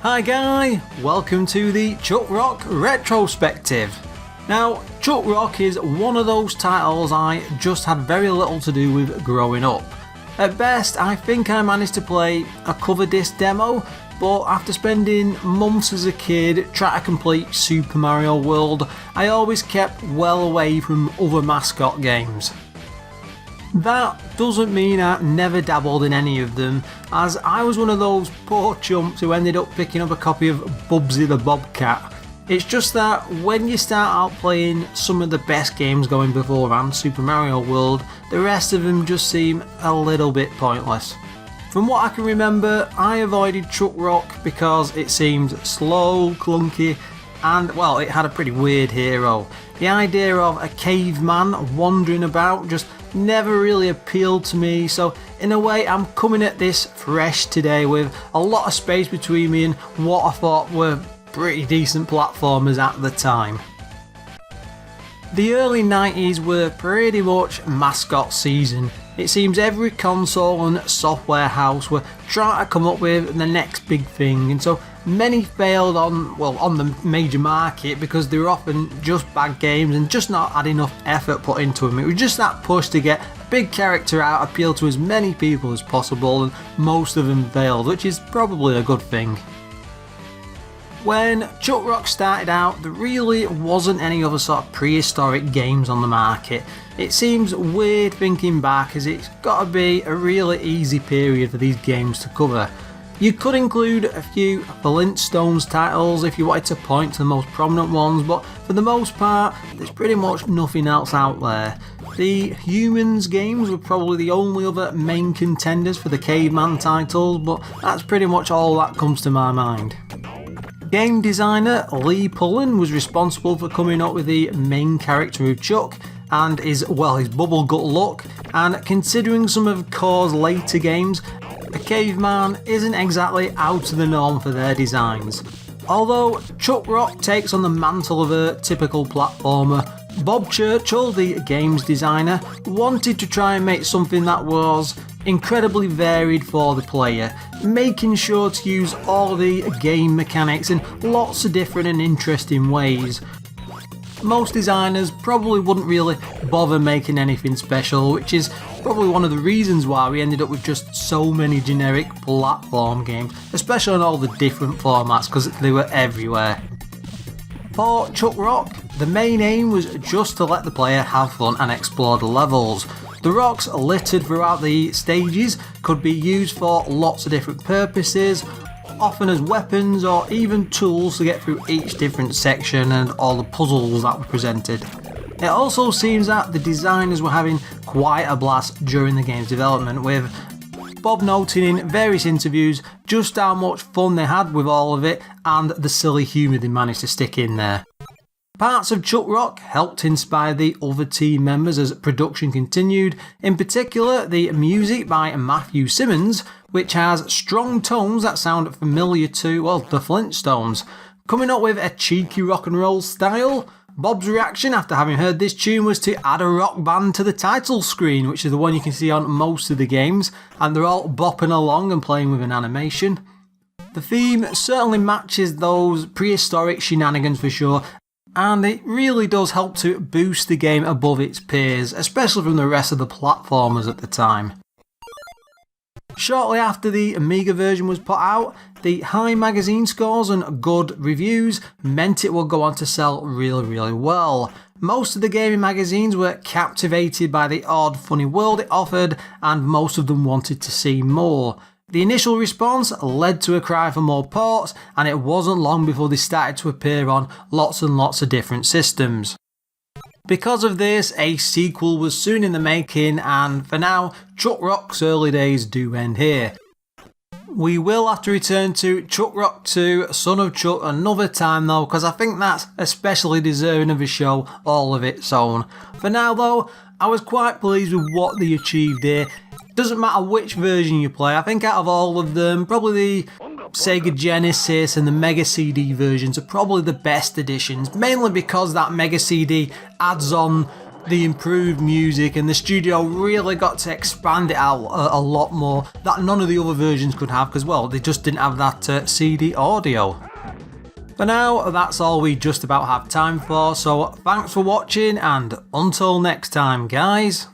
Hi guy, welcome to the Chuck Rock Retrospective. Now, Chuck Rock is one of those titles I just had very little to do with growing up. At best, I think I managed to play a cover disc demo, but after spending months as a kid trying to complete Super Mario World, I always kept well away from other mascot games. That doesn't mean I never dabbled in any of them, as I was one of those poor chumps who ended up picking up a copy of Bubsy the Bobcat. It's just that when you start out playing some of the best games going beforehand, Super Mario World, the rest of them just seem a little bit pointless. From what I can remember, I avoided Chuck Rock because it seemed slow, clunky, and well, it had a pretty weird hero. The idea of a caveman wandering about just never really appealed to me, so in a way I'm coming at this fresh today with a lot of space between me and what I thought were pretty decent platformers at the time. The early 90s were pretty much mascot season. It seems every console and software house were trying to come up with the next big thing, and so many failed on the major market because they were often just bad games and just not had enough effort put into them. It was just that push to get a big character out, appeal to as many people as possible, and most of them failed, which is probably a good thing. When Chuck Rock started out, there really wasn't any other sort of prehistoric games on the market. It seems weird thinking back, as it's got to be a really easy period for these games to cover. You could include a few Flintstones titles if you wanted to point to the most prominent ones, but for the most part, there's pretty much nothing else out there. The Humans games were probably the only other main contenders for the Caveman titles, but that's pretty much all that comes to my mind. Game designer Lee Pullen was responsible for coming up with the main character of Chuck and his bubble gut look, and considering some of Core's later games, a caveman isn't exactly out of the norm for their designs. Although Chuck Rock takes on the mantle of a typical platformer, Bob Churchill, the games designer, wanted to try and make something that was incredibly varied for the player, making sure to use all the game mechanics in lots of different and interesting ways. Most designers probably wouldn't really bother making anything special, which is probably one of the reasons why we ended up with just so many generic platform games, especially on all the different formats, because they were everywhere. For Chuck Rock, the main aim was just to let the player have fun and explore the levels. The rocks littered throughout the stages could be used for lots of different purposes, often as weapons or even tools to get through each different section and all the puzzles that were presented. It also seems that the designers were having quite a blast during the game's development, with Bob noting in various interviews just how much fun they had with all of it and the silly humour they managed to stick in there. Parts of Chuck Rock helped inspire the other team members as production continued, in particular the music by Matthew Simmons, which has strong tones that sound familiar to, the Flintstones. Coming up with a cheeky rock and roll style, Bob's reaction after having heard this tune was to add a rock band to the title screen, which is the one you can see on most of the games, and they're all bopping along and playing with an animation. The theme certainly matches those prehistoric shenanigans for sure, and it really does help to boost the game above its peers, especially from the rest of the platformers at the time. Shortly after the AMIGA version was put out, the high magazine scores and good reviews meant it would go on to sell really well. Most of the gaming magazines were captivated by the odd, funny world it offered, and most of them wanted to see more. The initial response led to a cry for more ports, and it wasn't long before they started to appear on lots and lots of different systems. Because of this, a sequel was soon in the making, and for now, Chuck Rock's early days do end here. We will have to return to Chuck Rock 2, Son of Chuck another time though, because I think that's especially deserving of a show all of its own. For now though, I was quite pleased with what they achieved here. Doesn't matter which version you play, I think out of all of them, probably the Sega Genesis and the Mega CD versions are probably the best editions, mainly because that Mega CD adds on the improved music, and the studio really got to expand it out a lot more that none of the other versions could have, because well, they just didn't have that CD audio. For now, that's all we just about have time for, so thanks for watching and until next time guys.